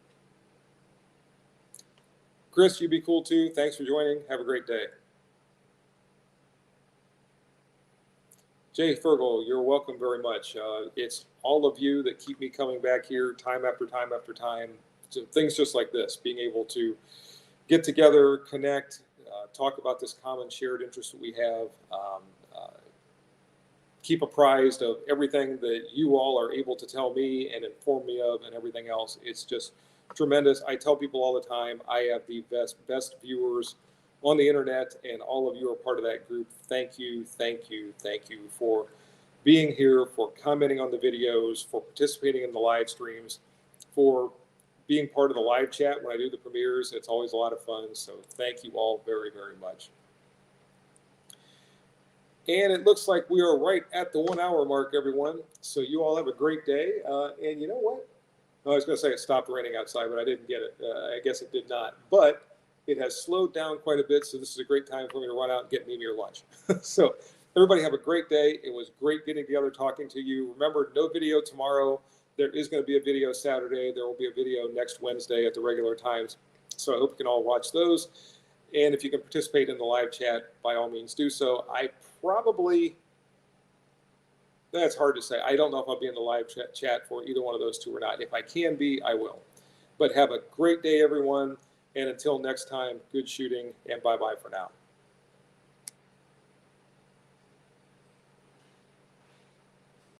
Chris, you be cool too. Thanks for joining. Have a great day. Jay Fergal, you're welcome very much. It's all of you that keep me coming back here time after time after time. So things just like this, being able to get together, connect, talk about this common shared interest that we have, keep apprised of everything that you all are able to tell me and inform me of and everything else. It's just tremendous. I tell people all the time, I have the best viewers on the internet, and all of you are part of that group. Thank you, thank you, thank you for being here, for commenting on the videos, for participating in the live streams, for being part of the live chat when I do the premieres. It's always a lot of fun. So thank you all very, very much. And it looks like we are right at the 1 hour mark, everyone. So you all have a great day. And you know what? I was going to say it stopped raining outside, but I didn't get it. I guess it did not. But it has slowed down quite a bit. So this is a great time for me to run out and get me your lunch. So everybody have a great day. It was great getting together, talking to you. Remember, no video tomorrow. There is going to be a video Saturday. There will be a video next Wednesday at the regular times. So I hope you can all watch those. And if you can participate in the live chat, by all means do so. I probably, that's hard to say. I don't know if I'll be in the live chat for either one of those two or not. If I can be, I will. But have a great day, everyone. And until next time, good shooting and bye-bye for now.